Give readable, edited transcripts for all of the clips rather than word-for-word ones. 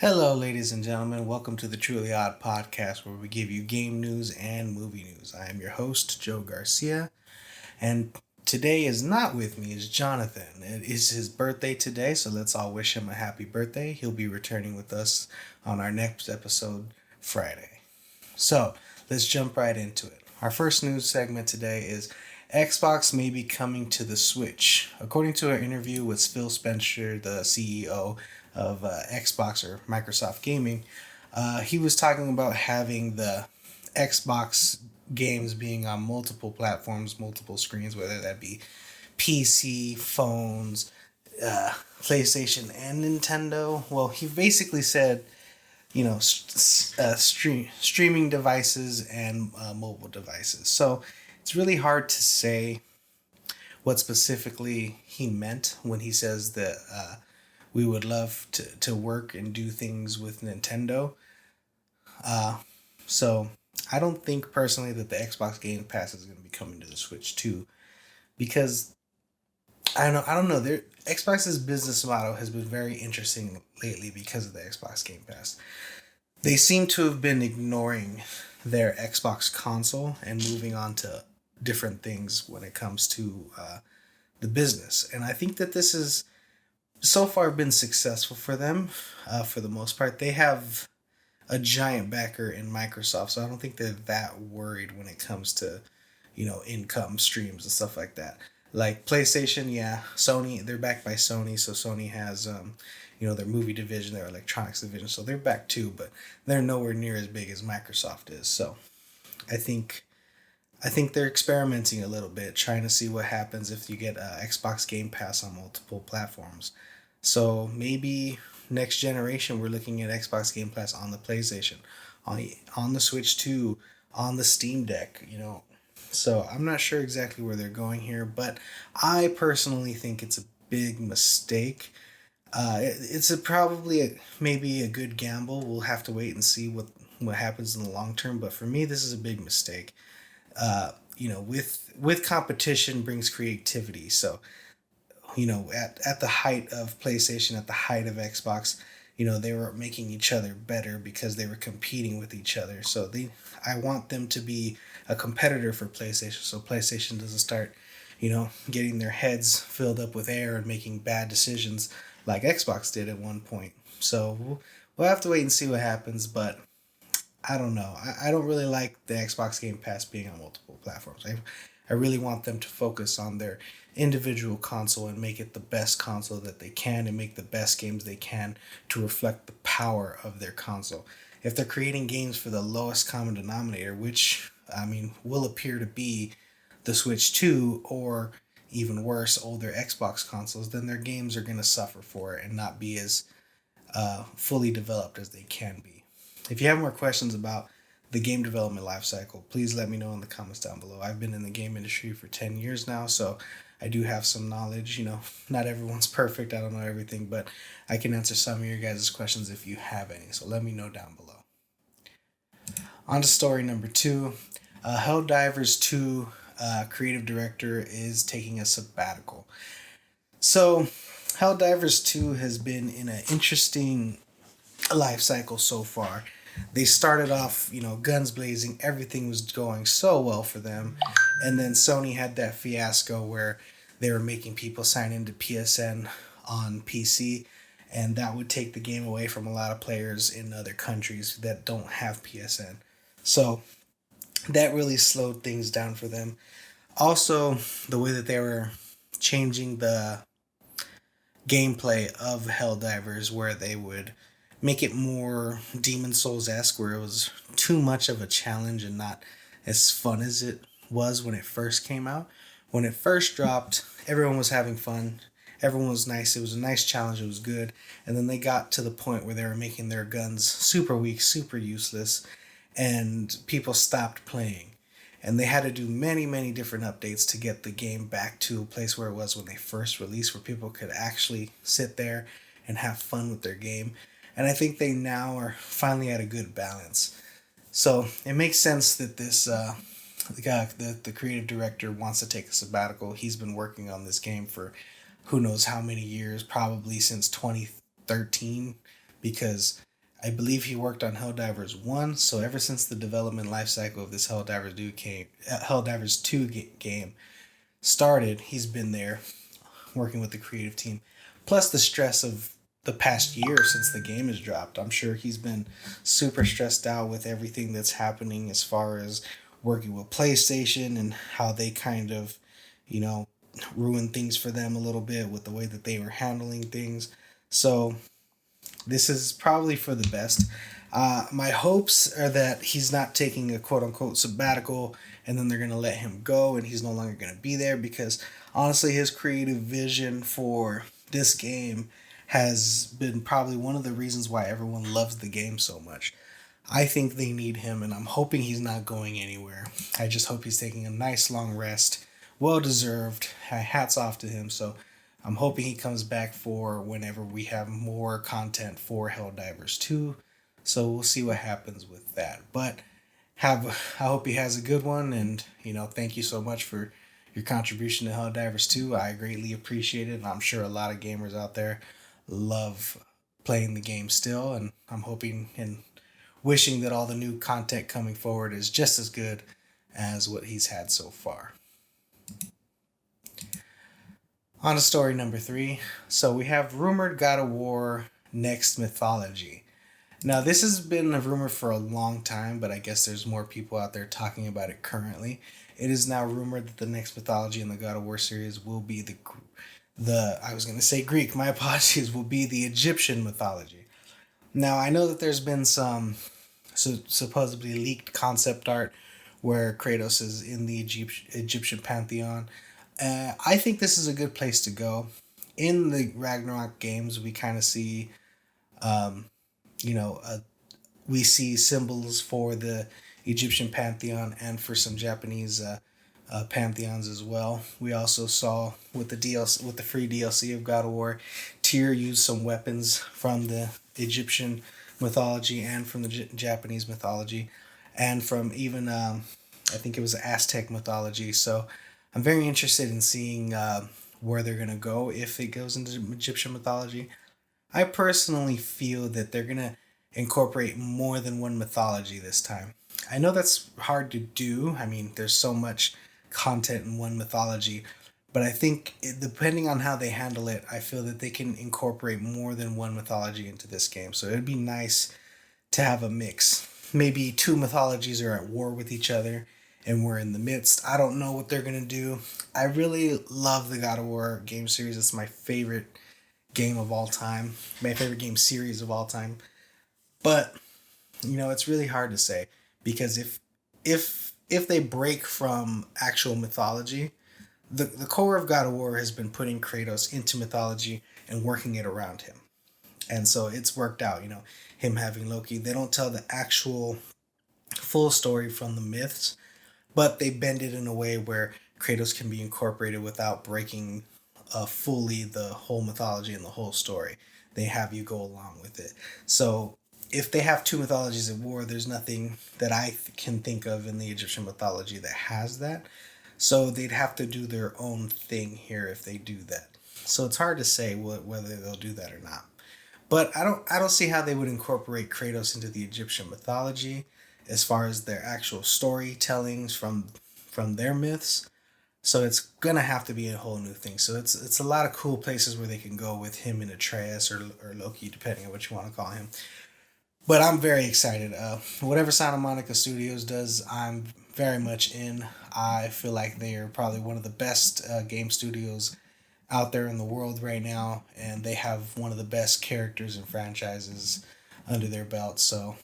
Hello, ladies and gentlemen. Welcome to the Truly Odd podcast, where we give you game news and movie news. I am your host, Joe Garcia, and today is not with me, is Jonathan. It is his birthday today, so let's all wish him a happy birthday. He'll be returning with us on our next episode, Friday. So, let's jump right into it. Our first news segment today is Xbox may be coming to the Switch. According to an interview with Phil Spencer, the CEO of Xbox or Microsoft Gaming, he was talking about having the Xbox games being on multiple platforms, multiple screens, whether that be PC, phones, PlayStation, and Nintendo. Well, he basically said, streaming devices and mobile devices. So it's really hard to say what specifically he meant when he says that we would love to work and do things with Nintendo. So I don't think personally that the Xbox Game Pass is going to be coming to the Switch too, because I don't know. Their Xbox's business model has been very interesting lately because of the Xbox Game Pass. They seem to have been ignoring their Xbox console and moving on to different things when it comes to the business. And I think that this has so far been successful for them for the most part. They have a giant backer in Microsoft, so I don't think they're that worried when it comes to, income streams and stuff like that. Like PlayStation, yeah, Sony, they're backed by Sony, so Sony has their movie division, their electronics division, so they're back too, but they're nowhere near as big as Microsoft is. So I think I think they're experimenting a little bit, trying to see what happens if you get Xbox Game Pass on multiple platforms. So maybe next generation we're looking at Xbox Game Pass on the PlayStation, on the Switch 2, on the Steam Deck. So I'm not sure exactly where they're going here, but I personally think it's a big mistake. It's maybe a good gamble. We'll have to wait and see what happens in the long term. But for me, this is a big mistake. With competition brings creativity. So at the height of PlayStation, at the height of Xbox, they were making each other better because they were competing with each other. So I want them to be a competitor for PlayStation, so PlayStation doesn't start, getting their heads filled up with air and making bad decisions like Xbox did at one point. So we'll have to wait and see what happens, but I don't know. I don't really like the Xbox Game Pass being on multiple platforms. I really want them to focus on their individual console and make it the best console that they can and make the best games they can to reflect the power of their console. If they're creating games for the lowest common denominator, which, will appear to be the Switch 2 or even worse, older Xbox consoles, then their games are going to suffer for it and not be as fully developed as they can be. If you have more questions about the game development lifecycle, please let me know in the comments down below. I've been in the game industry for 10 years now, so I do have some knowledge. Not everyone's perfect. I don't know everything, but I can answer some of your guys' questions if you have any. So let me know down below. On to story number 2. Helldivers 2 creative director is taking a sabbatical. So Helldivers 2 has been in an interesting life cycle so far. They started off, guns blazing, everything was going so well for them. And then Sony had that fiasco where they were making people sign into PSN on PC, and that would take the game away from a lot of players in other countries that don't have PSN. So that really slowed things down for them. Also, the way that they were changing the gameplay of Helldivers, where they would make it more Demon Souls esque, where it was too much of a challenge and not as fun as it was when it first came out. When it first dropped, everyone was having fun. Everyone was nice. It was a nice challenge. It was good. And then they got to the point where they were making their guns super weak, super useless, and people stopped playing. And they had to do many, many different updates to get the game back to a place where it was when they first released, where people could actually sit there and have fun with their game. And I think they now are finally at a good balance. So it makes sense that the creative director wants to take a sabbatical. He's been working on this game for who knows how many years, probably since 2013, because I believe he worked on Helldivers 1, so ever since the development life cycle of this Helldivers 2 game started, he's been there working with the creative team. Plus the stress of the past year since the game has dropped. I'm sure he's been super stressed out with everything that's happening as far as working with PlayStation and how they kind of, you know, ruined things for them a little bit with the way that they were handling things. So this is probably for the best. My hopes are that he's not taking a quote unquote sabbatical and then they're going to let him go and he's no longer going to be there, because honestly, his creative vision for this game has been probably one of the reasons why everyone loves the game so much. I think they need him, and I'm hoping he's not going anywhere. I just hope he's taking a nice long rest. Well deserved. Hats off to him. So I'm hoping he comes back for whenever we have more content for Helldivers 2. So we'll see what happens with that. But I hope he has a good one, and thank you so much for your contribution to Helldivers 2. I greatly appreciate it, and I'm sure a lot of gamers out there love playing the game still, and I'm hoping and wishing that all the new content coming forward is just as good as what he's had so far. On to story number 3. So we have rumored God of War next mythology. Now, this has been a rumor for a long time, but I guess there's more people out there talking about it currently. It is now rumored that the next mythology in the God of War series will be I was going to say Greek, my apologies, will be the Egyptian mythology. Now, I know that there's been some supposedly leaked concept art where Kratos is in the Egyptian pantheon. I think this is a good place to go. In the Ragnarok games, we kind of see, we see symbols for the Egyptian pantheon and for some Japanese pantheons as well. We also saw with the free DLC of God of War, Tyr used some weapons from the Egyptian mythology and from the Japanese mythology, and from even I think it was Aztec mythology. So I'm very interested in seeing where they're gonna go if it goes into Egyptian mythology. I personally feel that they're gonna incorporate more than one mythology this time. I know that's hard to do. I mean, there's so much content in one mythology, but I think depending on how they handle it, I feel that they can incorporate more than one mythology into this game. So it'd be nice to have a mix. Maybe two mythologies are at war with each other and we're in the midst. I don't know what they're going to do. I really love the God of War game series. It's my favorite game of all time, my favorite game series of all time. But, it's really hard to say, because if they break from actual mythology, the core of God of War has been putting Kratos into mythology and working it around him. And so it's worked out, him having Loki. They don't tell the actual full story from the myths, but they bend it in a way where Kratos can be incorporated without breaking fully the whole mythology and the whole story. They have you go along with it. So if they have two mythologies at war, there's nothing that I can think of in the Egyptian mythology that has that. So they'd have to do their own thing here if they do that. So it's hard to say whether they'll do that or not. But I don't see how they would incorporate Kratos into the Egyptian mythology as far as their actual storytellings from their myths. So it's gonna have to be a whole new thing. So it's a lot of cool places where they can go with him and Atreus or Loki, depending on what you want to call him. But I'm very excited. Whatever Santa Monica Studios does, I'm very much in. I feel like they are probably one of the best game studios out there in the world right now, and they have one of the best characters and franchises under their belt. So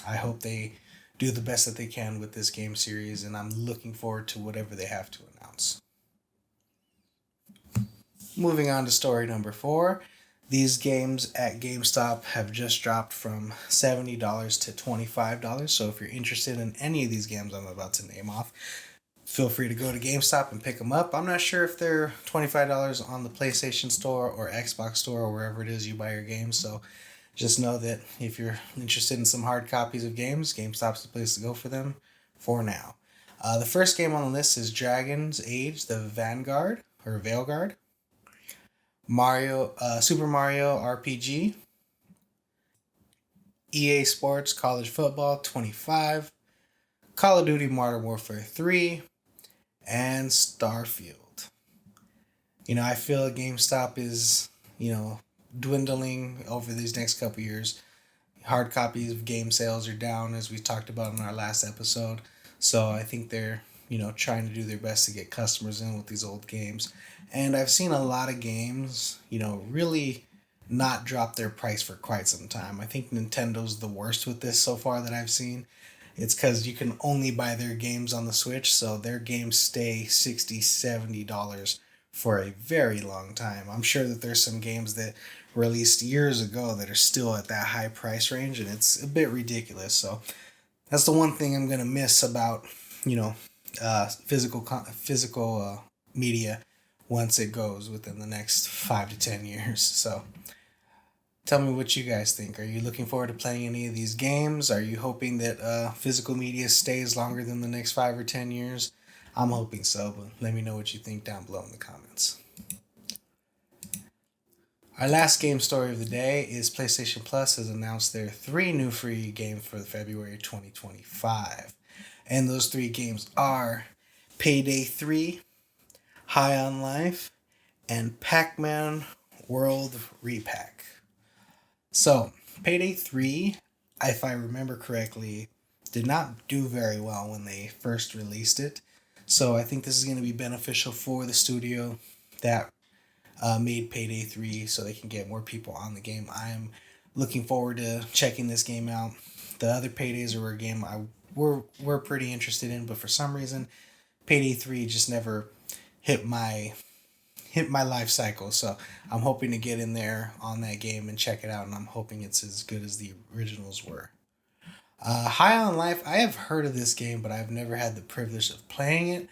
I hope they do the best that they can with this game series, and I'm looking forward to whatever they have to announce. Moving on to story number 4. These games at GameStop have just dropped from $70 to $25. So if you're interested in any of these games I'm about to name off, feel free to go to GameStop and pick them up. I'm not sure if they're $25 on the PlayStation Store or Xbox Store or wherever it is you buy your games. So just know that if you're interested in some hard copies of games, GameStop's the place to go for them for now. The first game on the list is Dragon's Age, the Vanguard or Veilguard. Super Mario RPG, EA Sports College Football 25, Call of Duty Modern Warfare 3, and Starfield. I feel GameStop is, dwindling over these next couple years. Hard copies of game sales are down, as we talked about in our last episode. So I think they're, trying to do their best to get customers in with these old games. And I've seen a lot of games, really not drop their price for quite some time. I think Nintendo's the worst with this so far that I've seen. It's because you can only buy their games on the Switch, so their games stay $60, $70 for a very long time. I'm sure that there's some games that released years ago that are still at that high price range, and it's a bit ridiculous. So that's the one thing I'm gonna miss about physical media once it goes within the next 5 to 10 years. So tell me what you guys think. Are you looking forward to playing any of these games? Are you hoping that physical media stays longer than the next 5 or 10 years? I'm hoping so, but let me know what you think down below in the comments. Our last game story of the day is PlayStation Plus has announced their 3 new free games for February 2025. And those 3 games are Payday 3, High on Life, and Pac-Man World Repack. So, Payday 3, if I remember correctly, did not do very well when they first released it. So I think this is going to be beneficial for the studio that made Payday 3 so they can get more people on the game. I'm looking forward to checking this game out. The other Paydays were a game we're pretty interested in, but for some reason, Payday 3 just never hit my life cycle. So I'm hoping to get in there on that game and check it out, and I'm hoping it's as good as the originals were. High on Life, I have heard of this game, but I've never had the privilege of playing it.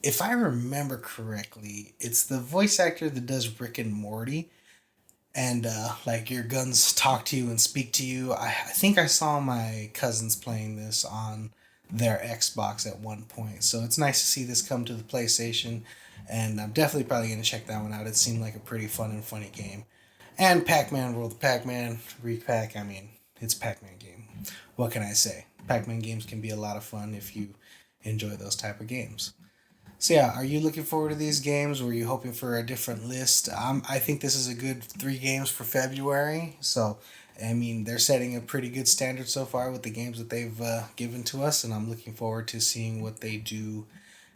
If I remember correctly, it's the voice actor that does Rick and Morty, and like your guns talk to you and speak to you. I think I saw my cousins playing this on their Xbox at one point, so it's nice to see this come to the PlayStation, and I'm definitely probably going to check that one out. It seemed like a pretty fun and funny game. And Pac-Man World of Pac-Man Repack, I mean, it's a Pac-Man game. What can I say? Pac-Man games can be a lot of fun if you enjoy those type of games. So yeah, are you looking forward to these games? Were you hoping for a different list? I think this is a good 3 games for February. So, I mean, they're setting a pretty good standard so far with the games that they've given to us, and I'm looking forward to seeing what they do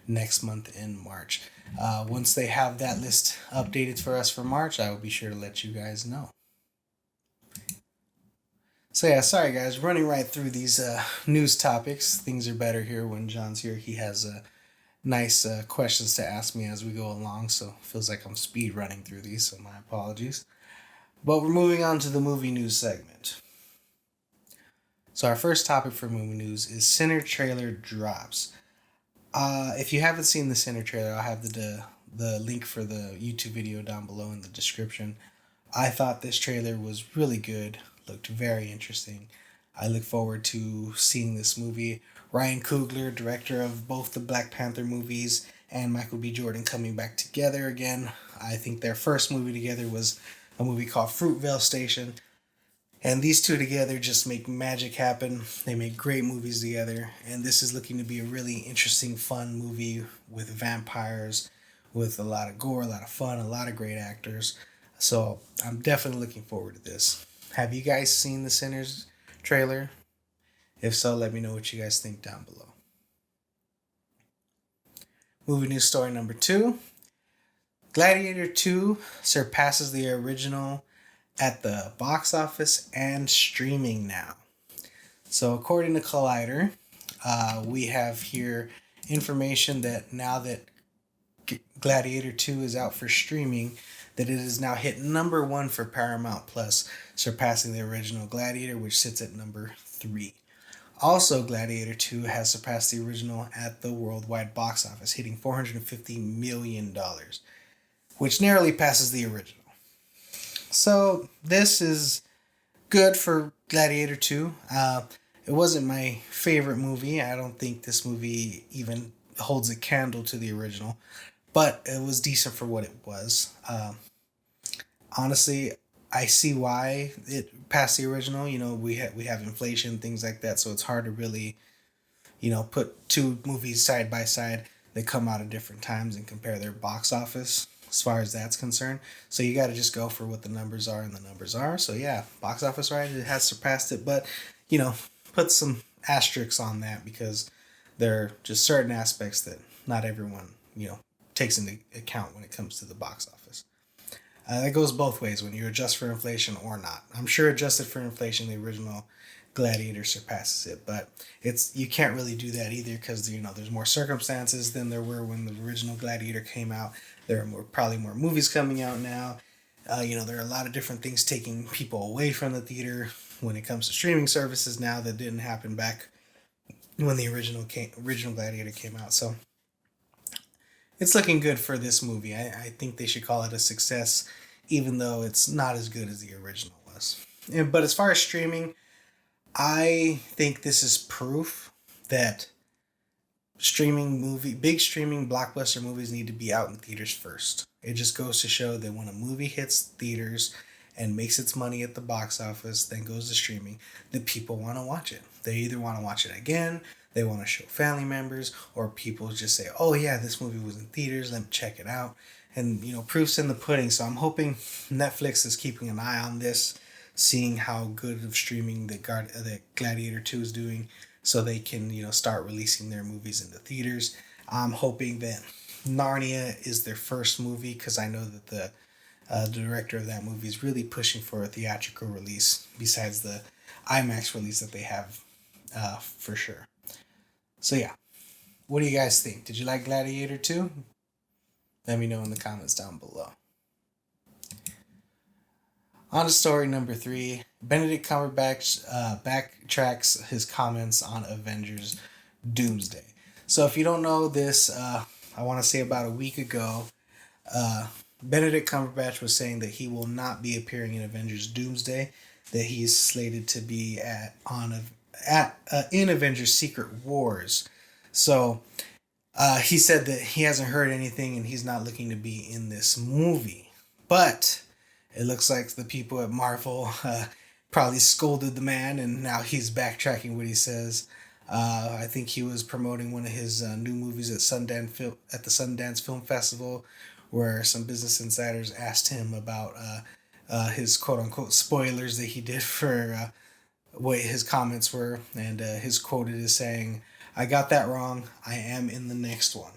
next month in March. Once they have that list updated for us for March, I will be sure to let you guys know. So yeah, sorry guys, running right through these news topics. Things are better here when John's here. He has nice questions to ask me as we go along, so it feels like I'm speed running through these, so my apologies. But we're moving on to the movie news segment. So our first topic for movie news is Sinner trailer drops. If you haven't seen the Sinner trailer, I'll have the link for the YouTube video down below in the description. I thought this trailer was really good, looked very interesting. I look forward to seeing this movie. Ryan Coogler, director of both the Black Panther movies, and Michael B. Jordan coming back together again. I think their first movie together was a movie called Fruitvale Station. And these two together just make magic happen. They make great movies together. And this is looking to be a really interesting, fun movie with vampires, with a lot of gore, a lot of fun, a lot of great actors. So I'm definitely looking forward to this. Have you guys seen the Sinners trailer? If so, let me know what you guys think down below. Movie news story number 2. Gladiator 2 surpasses the original at the box office and streaming now. So according to Collider, we have here information that now that Gladiator 2 is out for streaming, that it has now hit number 1 for Paramount Plus, surpassing the original Gladiator, which sits at number 3. Also, Gladiator 2 has surpassed the original at the worldwide box office, hitting $450 million, which narrowly passes the original. So this is good for Gladiator 2. It wasn't my favorite movie. I don't think this movie even holds a candle to the original, but it was decent for what it was. Honestly, I see why it passed the original. We have inflation, things like that, so it's hard to really, put two movies side by side that come out at different times and compare their box office as far as that's concerned. So you got to just go for what the numbers are, and the numbers are. So yeah, box office right, it has surpassed it, but you know, put some asterisks on that because there are just certain aspects that not everyone, takes into account when it comes to the box office. That goes both ways when you adjust for inflation or not. I'm sure adjusted for inflation, the original Gladiator surpasses it, but you can't really do that either because there's more circumstances than there were when the original Gladiator came out. There are probably more movies coming out now. There are a lot of different things taking people away from the theater when it comes to streaming services now that didn't happen back when the original Gladiator came out. So it's looking good for this movie. I think they should call it a success, even though it's not as good as the original was. But as far as streaming, I think this is proof that big streaming blockbuster movies need to be out in theaters first. It just goes to show that when a movie hits theaters and makes its money at the box office, then goes to streaming, that people want to watch it. They either want to watch it again, they want to show family members, or people just say, oh yeah, this movie was in theaters, let me check it out. And, proof's in the pudding. So I'm hoping Netflix is keeping an eye on this, seeing how good of streaming that Gladiator 2 is doing, so they can, start releasing their movies into theaters. I'm hoping that Narnia is their first movie, because I know that the director of that movie is really pushing for a theatrical release besides the IMAX release that they have for sure. So yeah, what do you guys think? Did you like Gladiator 2? Let me know in the comments down below. On to story number 3, Benedict Cumberbatch backtracks his comments on Avengers Doomsday. So if you don't know this, I want to say about a week ago, Benedict Cumberbatch was saying that he will not be appearing in Avengers Doomsday, that he's slated to be in Avengers Secret Wars. So he said that he hasn't heard anything and he's not looking to be in this movie. But it looks like the people at Marvel probably scolded the man, and now he's backtracking what he says. I think he was promoting one of his new movies at the Sundance Film Festival, where some Business Insiders asked him about his quote-unquote spoilers that he did for what his comments were, and his quoted is saying, "I got that wrong. I am in the next one."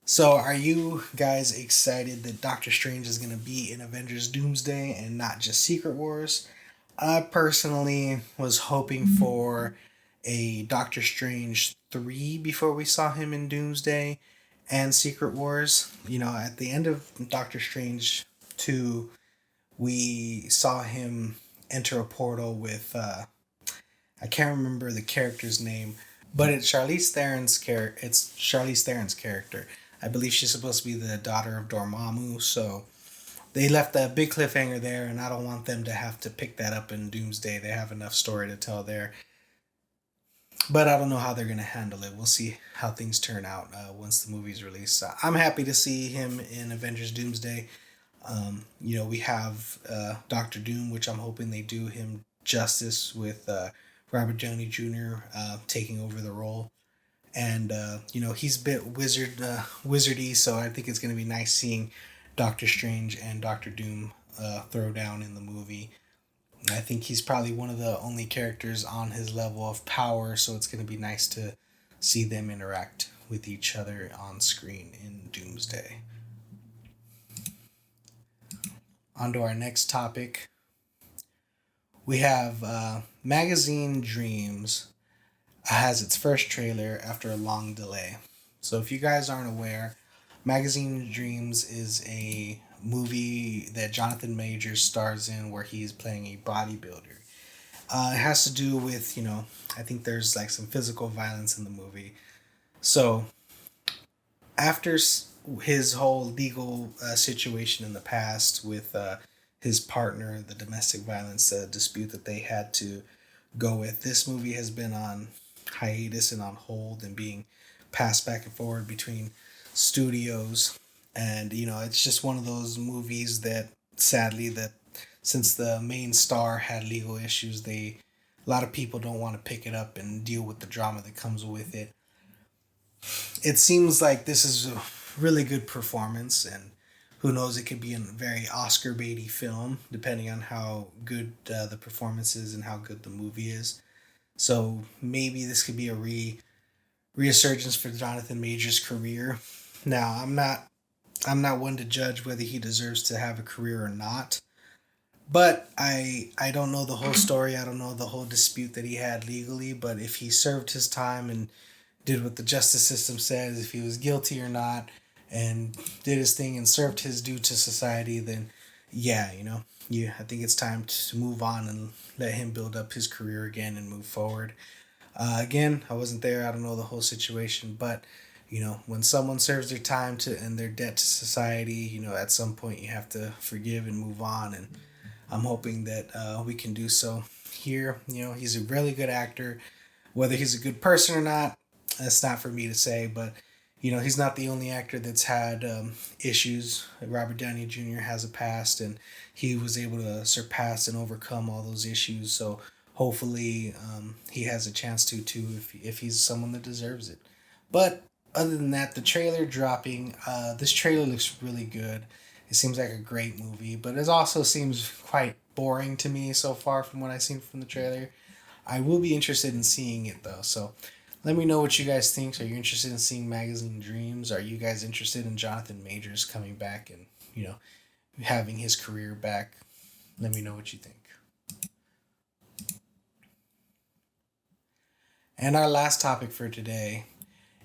So are you guys excited that Doctor Strange is going to be in Avengers Doomsday and not just Secret Wars? I personally was hoping for a Doctor Strange 3 before we saw him in Doomsday and Secret Wars. At the end of Doctor Strange 2, we saw him enter a portal with, I can't remember the character's name, but it's Charlize Theron's character. I believe she's supposed to be the daughter of Dormammu, so they left a big cliffhanger there, and I don't want them to have to pick that up in Doomsday. They have enough story to tell there. But I don't know how they're going to handle it. We'll see how things turn out once the movie's released. I'm happy to see him in Avengers Doomsday. We have Doctor Doom, which I'm hoping they do him justice with Robert Downey Jr. Taking over the role. And, he's a bit wizardy, so I think it's going to be nice seeing Doctor Strange and Doctor Doom throw down in the movie. I think he's probably one of the only characters on his level of power, so it's going to be nice to see them interact with each other on screen in Doomsday. On to our next topic. We have Magazine Dreams has its first trailer after a long delay. So if you guys aren't aware, Magazine Dreams is a movie that Jonathan Majors stars in where he's playing a bodybuilder. It has to do with, I think there's like some physical violence in the movie. So after his whole legal situation in the past with his partner, the domestic violence dispute that they had to go with, this movie has been on hiatus and on hold and being passed back and forward between studios. And it's just one of those movies that sadly, that since the main star had legal issues, a lot of people don't want to pick it up and deal with the drama that comes with it. It seems like this is a really good performance, and who knows, it could be a very Oscar baity film, depending on how good the performance is and how good the movie is. So maybe this could be a resurgence for Jonathan Majors' career. Now, I'm not one to judge whether he deserves to have a career or not, but I don't know the whole story. I don't know the whole dispute that he had legally. But if he served his time and did what the justice system says, if he was guilty or not, and did his thing and served his due to society, then yeah, yeah, I think it's time to move on and let him build up his career again and move forward. Again, I wasn't there. I don't know the whole situation, but when someone serves their time to and their debt to society, at some point you have to forgive and move on. And I'm hoping that we can do so here. He's a really good actor. Whether he's a good person or not, that's not for me to say. But he's not the only actor that's had issues. Robert Downey Jr. has a past, and he was able to surpass and overcome all those issues. So hopefully, he has a chance to too if he's someone that deserves it. But other than that, the trailer dropping. This trailer looks really good. It seems like a great movie, but it also seems quite boring to me so far from what I've seen from the trailer. I will be interested in seeing it though. So let me know what you guys think. Are you interested in seeing Magazine Dreams? Are you guys interested in Jonathan Majors coming back and, having his career back? Let me know what you think. And our last topic for today,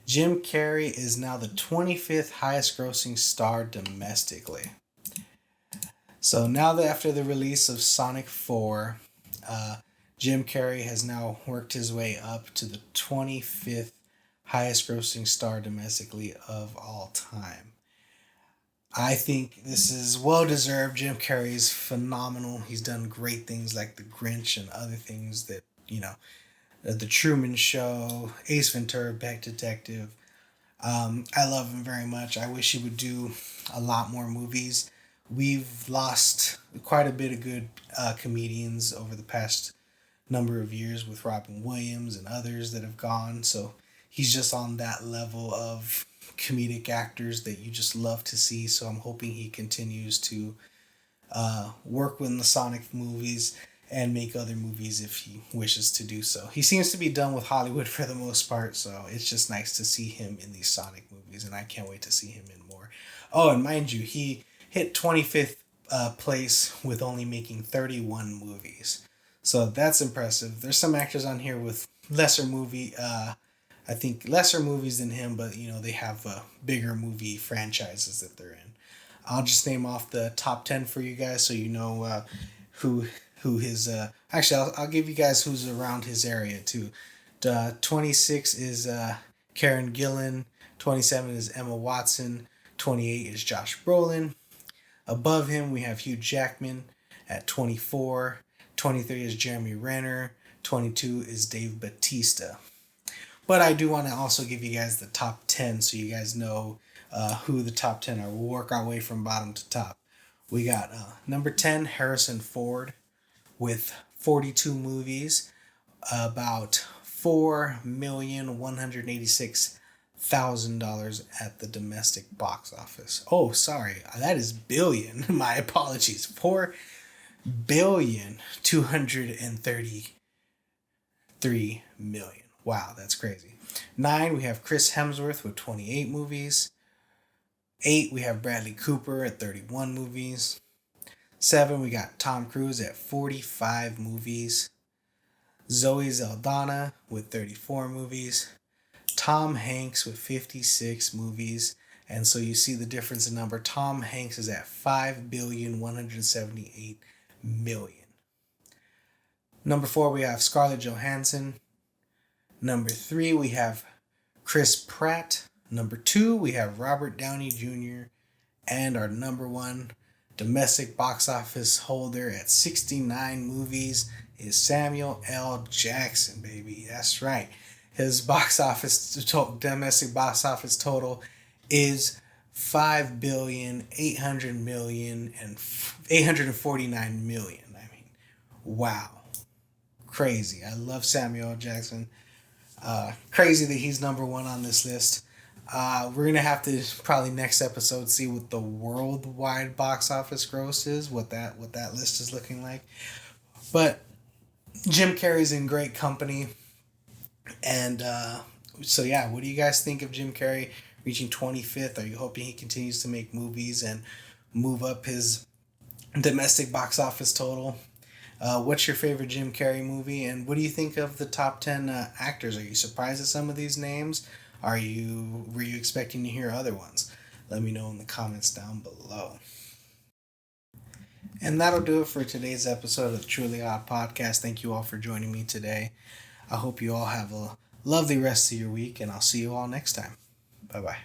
Jim Carrey is now the 25th highest grossing star domestically. So now that after the release of Sonic 4, Jim Carrey has now worked his way up to the 25th highest grossing star domestically of all time. I think this is well deserved. Jim Carrey is phenomenal. He's done great things like The Grinch and other things that, The Truman Show, Ace Ventura, Pet Detective. I love him very much. I wish he would do a lot more movies. We've lost quite a bit of good comedians over the past number of years with Robin Williams and others that have gone. So he's just on that level of comedic actors that you just love to see. So I'm hoping he continues to work with the Sonic movies and make other movies if he wishes to do so. He seems to be done with Hollywood for the most part, so it's just nice to see him in these Sonic movies, and I can't wait to see him in more. Oh, and mind you, he hit 25th place with only making 31 movies. So that's impressive. There's some actors on here with I think lesser movies than him, but they have bigger movie franchises that they're in. I'll just name off the top 10 for you guys so you know who his actually I'll give you guys who's around his area too. 26 is Karen Gillan, 27 is Emma Watson, 28 is Josh Brolin. Above him we have Hugh Jackman at 24, 23 is Jeremy Renner, 22 is Dave Bautista. But I do want to also give you guys the top 10 so you guys know who the top 10 are. We'll work our way from bottom to top. We got number 10, Harrison Ford, with 42 movies, about $4,186,000 at the domestic box office. Oh, sorry, that is billion. My apologies. 4,233,000,000. Wow, that's crazy. 9, we have Chris Hemsworth with 28 movies. 8, we have Bradley Cooper at 31 movies. 7, we got Tom Cruise at 45 movies. Zoe Saldana with 34 movies. Tom Hanks with 56 movies. And so you see the difference in number. Tom Hanks is at 5,178,000,000. Number 4, we have Scarlett Johansson. Number 3, we have Chris Pratt. Number 2, we have Robert Downey Jr. And our number 1 domestic box office holder at 69 movies is Samuel L. Jackson, baby. That's right. His domestic box office total is 5,800,000,000 and 849,000,000. I mean, wow. Crazy. I love Samuel L. Jackson. Crazy that he's number one on this list. We're gonna have to probably next episode see what the worldwide box office gross is, what that list is looking like. But Jim Carrey's in great company, and so yeah, what do you guys think of Jim Carrey reaching 25th? Are you hoping he continues to make movies and move up his domestic box office total? What's your favorite Jim Carrey movie, and what do you think of the top 10 actors? Are you surprised at some of these names? Were you expecting to hear other ones? Let me know in the comments down below. And that'll do it for today's episode of the Truly Odd Podcast. Thank you all for joining me today. I hope you all have a lovely rest of your week, and I'll see you all next time. Bye bye.